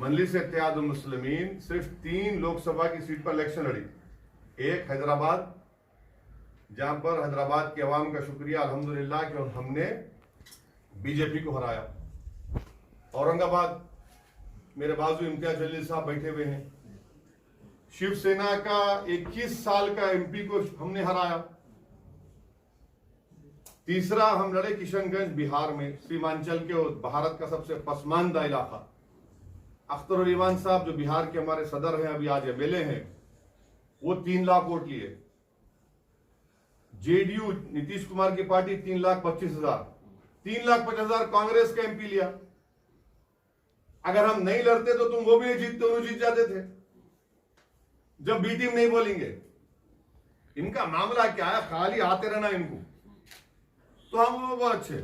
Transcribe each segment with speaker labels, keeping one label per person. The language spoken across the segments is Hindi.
Speaker 1: मजलिस इत्तेहादुल मुस्लिमीन सिर्फ 3 लोकसभा की सीट पर इलेक्शन लड़ी। एक हैदराबाद, जहां पर हैदराबाद के अवाम का शुक्रिया अल्हम्दुलिल्लाह कि हमने बीजेपी को हराया। औरंगाबाद मेरे बाजू इम्तियाज जलील साहब बैठे हुए हैं, शिवसेना का 21 साल का एमपी को हमने हराया। तीसरा हम लड़े किशनगंज बिहार में, सीमांचल के भारत का सबसे पसमानदा इलाका। अख्तर ईमान साहब जो बिहार के हमारे सदर हैं, अभी आज एमएलए हैं, वो 3 लाख वोट लिए। जेडीयू नीतीश कुमार की पार्टी 3,25,000, 3,50,000 कांग्रेस का एमपी लिया। अगर हम नहीं लड़ते तो तुम वो भी नहीं जीतते, उन्होंने जीत जाते थे। जब बी टीम नहीं बोलेंगे, इनका मामला क्या है, खाली आते रहना इनको। तो हम वो बहुत अच्छे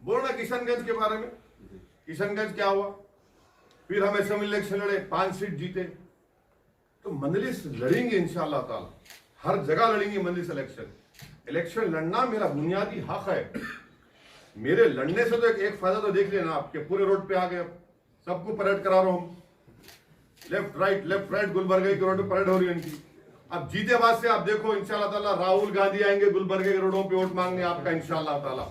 Speaker 1: बोलना किशनगंज के बारे में। किशनगंज क्या हुआ, फिर हम असेंबली इलेक्शन लड़े, 5 सीट जीते। तो मजलिस लड़ेंगे इंशाअल्लाह ताला, हर जगह लड़ेंगे मजलिस इलेक्शन। इलेक्शन लड़ना मेरा बुनियादी हक है। मेरे लड़ने से तो एक फायदा तो देख लेना आपके, पूरे रोड पे आ गए, सबको परेड करा रहा हूं, लेफ्ट राइट गुलबर्गा की रोड पे परेड हो रही है इनकी। अब जीते बाद से आप देखो इंशाल्लाह ताला राहुल गांधी आएंगे गुलबर्गे के रोडों पे वोट मांगने आपका इंशाल्लाह ताला।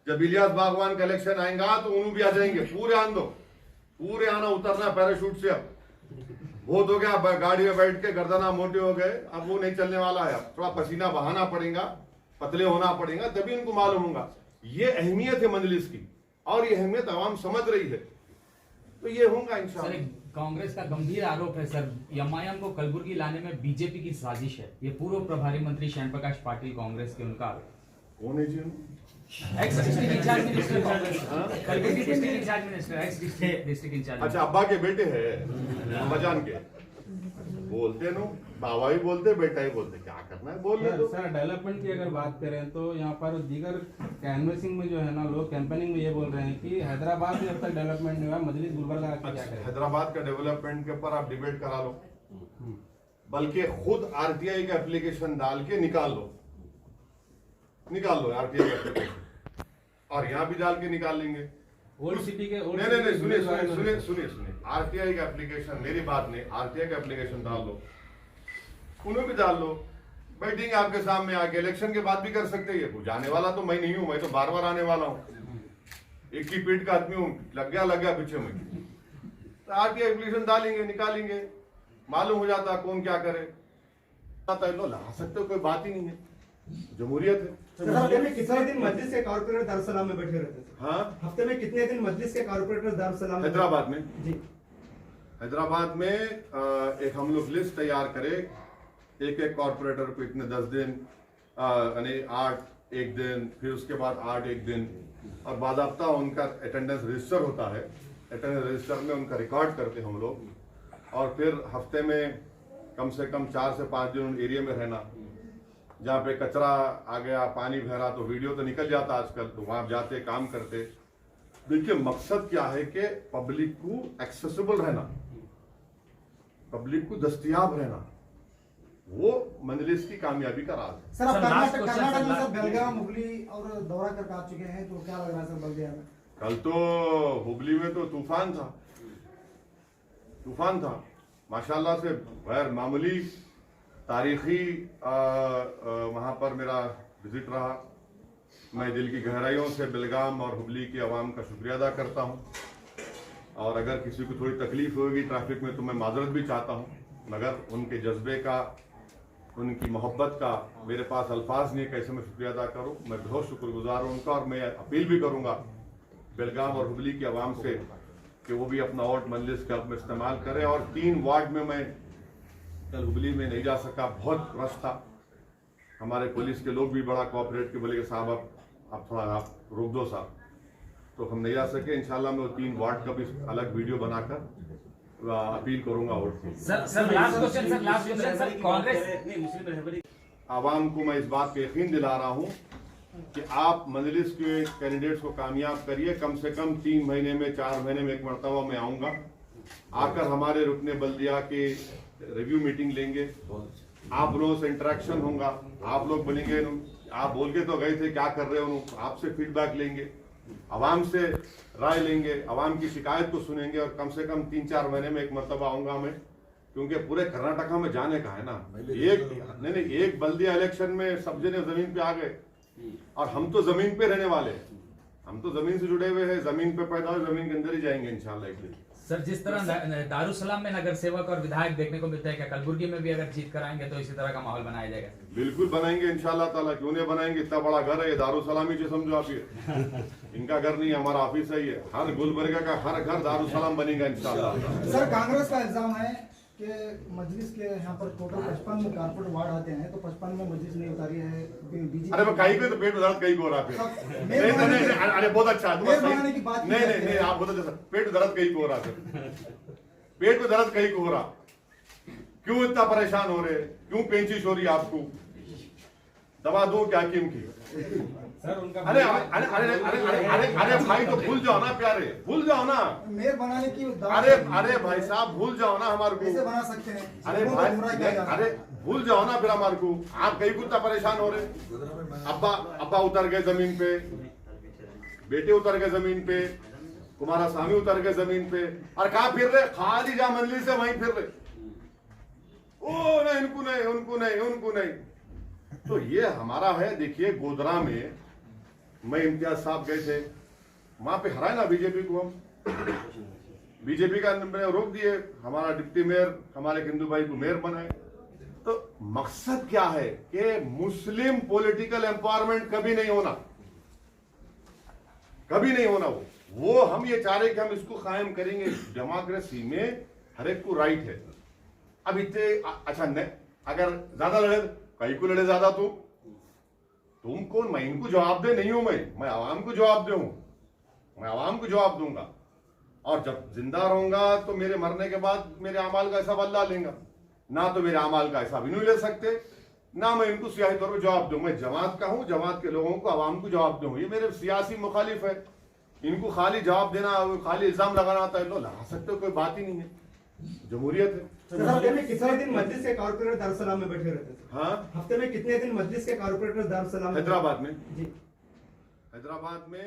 Speaker 1: जब इलियास बागवान का इलेक्शन आएगा तो उन्होंने भी आ जाएंगे। पूरे आन दो, पूरे आना उतरना पैराशूट से। अब बहुत हो गया, गाड़ी में बैठ के गर्दना मोटे हो गए, अब वो नहीं चलने वाला है। अब थोड़ा पसीना बहाना पड़ेगा, पतले होना पड़ेगा, तभी उनको मालूम होगा ये अहमियत है मजलिस की, और ये अहमियत आवाम समझ रही है। तो ये होगा इंशाल्लाह।
Speaker 2: कांग्रेस का गंभीर आरोप है सर, एमआईएम को कलबुर्गी लाने में बीजेपी की साजिश है। ये पूर्व प्रभारी मंत्री श्याम प्रकाश पाटिल कांग्रेस के, उनका
Speaker 1: कौन है जी?
Speaker 2: Ex district incharge minister Congress, Kalaburagi district incharge minister, ex district incharge.
Speaker 1: अच्छा, अब्बा के बेटे हैं, अब्बाजान के बोलते नो, बाबा ही बोलते, बेटा ही बोलते, क्या करना है बोल दो।
Speaker 3: सर डेवलपमेंट की अगर बात करें तो यहाँ पर दीगर कैनवेसिंग में जो है ना, लोग कैंपेनिंग में ये बोल रहे हैं कि हैदराबाद में अब तक डेवलपमेंट नहीं हुआ, मजलिस गुलबर्गा क्या करें।
Speaker 1: हैदराबाद का डेवलपमेंट के ऊपर आप डिबेट करा लो, बल्कि खुद आरटीआई का एप्लीकेशन डाल के निकाल लो आरटीआई का एप्लीकेशन, और यहाँ भी डाल के निकाल लेंगे।
Speaker 3: ओल्ड सिटी के
Speaker 1: नहीं, सुनिए, आरटीआई का एप्लीकेशन, मेरी बात नहीं, आरटीआई का एप्लीकेशन डाल लो, उन्हें भी डाल लो, बैठेंगे आपके सामने आके। इलेक्शन के बाद भी कर सकते हैं। जाने वाला तो मैं नहीं हूं, मैं तो बार बार आने वाला हूं, एक ही पीठ का आदमी हूं, लग गया पीछे में। तो आरटीआई एप्लीकेशन डालेंगे, निकालेंगे, मालूम हो जाता कौन क्या करे। ला सकते हो, कोई बात ही नहीं है, जमहूरियत है।
Speaker 4: हफ्ते में कितने दिन मजलिस के कारपोरेटर दारुसलाम में बैठे रहते थे?
Speaker 1: हाँ,
Speaker 4: हफ्ते में कितने दिन मजलिस के कारपोरेटर दारुसलाम
Speaker 1: हैदराबाद में?
Speaker 4: जी,
Speaker 1: हैदराबाद में एक हम लोग लिस्ट तैयार करे, एक कॉर्पोरेटर को इतने 10 दिन, यानी 8 एक दिन, फिर उसके बाद 8 एक दिन, और बाकायदा उनका अटेंडेंस रजिस्टर होता है। अटेंडेंस रजिस्टर में उनका रिकॉर्ड करते हम लोग, और फिर हफ्ते में कम से कम 4 से 5 दिन उन एरिया में रहना। जहाँ पे कचरा आ गया, पानी बह रहा, तो वीडियो तो निकल जाता आजकल, तो वहां जाते काम करते। देखिए मकसद क्या है कि पब्लिक को एक्सेसिबल रहना, पब्लिक को दस्तयाब रहना, वो मजलिस की कामयाबी का राज है।
Speaker 4: सर आप कर्नाटक में सब बेलगाम, हुबली और दौरा करके आ चुके हैं, तो क्या लग रहा है सर बल्दिया में?
Speaker 1: कल तो हुबली में तो तूफान था माशाल्लाह से, गैर मामूली तारीखी वहाँ पर मेरा विजिट रहा। मैं दिल की गहराइयों से बेलगाम और हुबली की आवाम का शुक्रिया अदा करता हूँ, और अगर किसी को थोड़ी तकलीफ होगी ट्रैफिक में तो मैं माजरत भी चाहता हूँ, मगर उनके जज्बे का, उनकी मोहब्बत का मेरे पास अल्फाज नहीं, कैसे मैं शुक्रिया अदा करूँ। मैं बहुत शुक्रगुजार हूँ उनका, और मैं अपील भी करूँगा बेलगाम और हुबली की आवाम से कि वो भी अपना वोट मजलिस के हक में इस्तेमाल करें। और 3 वार्ड में मैं कल हुबली में नहीं जा सका, बहुत रश था। हमारे पुलिस के लोग भी बड़ा कोऑपरेट के, बोले कि साहब आप थोड़ा आप रोक दो साहब, तो हम नहीं जा सके। इंशाल्लाह मैं वो 3 वार्ड का भी अलग वीडियो बनाकर अपील करूंगा वोट की।
Speaker 2: Sir last question sir, Congress
Speaker 1: आवाम को मैं इस बात का यकीन दिला रहा हूँ कि आप मजलिस के कैंडिडेट्स को कामयाब करिए। कम से कम 3 महीने में, 4 महीने में एक मरतबा मैं आऊँगा, आकर हमारे रुकने बल्दिया के रिव्यू मीटिंग लेंगे, आप लोगों से इंटरेक्शन होगा, आप लोग बोलेंगे आप बोल के तो गए थे क्या कर रहे हो, आपसे फीडबैक लेंगे, आवाम से राय लेंगे, आवाम की शिकायत को सुनेंगे और कम से कम 3-4 महीने में एक मरतबा आऊंगा मैं, क्योंकि पूरे कर्नाटका में जाने का है ना। एक बल्दिया इलेक्शन में सब जने जमीन पे आ गए और हम तो जमीन पे रहने वाले हैं, हम तो जमीन से जुड़े हुए हैं, जमीन पे पैदा हुए जमीन के अंदर ही जाएंगे इंशाल्लाह एक दिन।
Speaker 2: सर, जिस तरह दारुसलाम में नगर सेवक और विधायक देखने को मिलता है, क्या कलबुर्गी में भी अगर जीत कराएंगे तो इसी तरह का माहौल बनाया जाएगा?
Speaker 1: बिल्कुल बनाएंगे इंशाल्लाह ताला, क्यों नहीं बनाएंगे। इतना बड़ा घर है ये, दारुसलाम ही समझो आप ये इनका घर नहीं, हमारा ऑफिस है ये। हर गुलबर्गा का हर घर दारुसलाम बनेगा इंशाल्लाह।
Speaker 4: सर, कांग्रेस का इल्जाम है कि मजलिस के यहाँ पर टोटल 55 में कारपोरेट वार्ड आते हैं, तो 55 में मजलिस नहीं उतारी है बीजेपी।
Speaker 1: अरे मैं कहीं पे तो पेट में दर्द कहीं को हो रहा है फिर। अरे बहुत अच्छा है तुम्हारा सही। नहीं आप बहुत अच्छा, पेट में दर्द कहीं को हो रहा है, पेट में दर्द कहीं को हो रहा। क्यों इतना परेशान हो रहे, क्यों पेंचिश हो रही आपको? दवा दो क्या कीम की?
Speaker 3: सर उनका
Speaker 1: अरे अरे अरे अरे अरे अरे अरे भाई तो भूल जाओ ना प्यारे, भूल जाओ ना।
Speaker 4: मेयर बनाने की
Speaker 1: अरे भाई साहब भूल जाओ ना हमारे को,
Speaker 4: कैसे बना सकते हैं?
Speaker 1: अरे भाई अरे भूल जाओ ना फिर हमारे को। आप कहीं कुछ परेशान हो रहे। अब्बा उतर गए जमीन पे, बेटे उतर गए जमीन पे, कुमारा स्वामी उतर गए जमीन पे, और कहा फिर रहे? खाली जा मंजिल से वहीं फिर रहे। ओ नहीं इनको नहीं, उनको नहीं, उनको नहीं। तो ये हमारा है। देखिए गोधरा में मैं इम्तियाज साहब गए थे, वहां पे हराए ना बीजेपी को हम, बीजेपी का रोक दिए, हमारा डिप्टी मेयर हमारे हिंदू भाई को मेयर बनाए। तो मकसद क्या है कि मुस्लिम पॉलिटिकल एम्पावरमेंट कभी नहीं होना, कभी नहीं होना। वो हम ये चाह रहे कि हम इसको कायम करेंगे। डेमोक्रेसी में हर एक को राइट है। अब इतने अच्छा अगर ज्यादा लड़े, कहीं को लड़े ज्यादा तुम कौन? मैं इनको जवाब दे नहीं हूं, मैं आवाम को जवाब दे हूं, मैं आवाम को जवाब दूंगा। और जब जिंदा रहूंगा तो मेरे मरने के बाद मेरे अमाल का हिसाब अल्लाह लेगा, ना तो मेरे अमाल का हिसाब इन्हों ले सकते, ना मैं इनको सियासी तौर पर जवाब दूं। मैं जमात का हूं, जमात के लोगों को आवाम को जवाब दूं। ये मेरे सियासी मुखालिफ है, इनको खाली जवाब देना, खाली इल्जाम लगाना आता है, लगा सकते हो, कोई बात ही नहीं है, जमहूरियत है।
Speaker 5: हफ्ते में कितने दिन मजलिस के कारपोरेटर दारुसलाम में बैठे रहते थे?
Speaker 1: हाँ,
Speaker 5: हफ्ते में कितने दिन मजलिस के कारपोरेटर दारुसलाम
Speaker 1: हैदराबाद में
Speaker 5: जी
Speaker 1: हैदराबाद में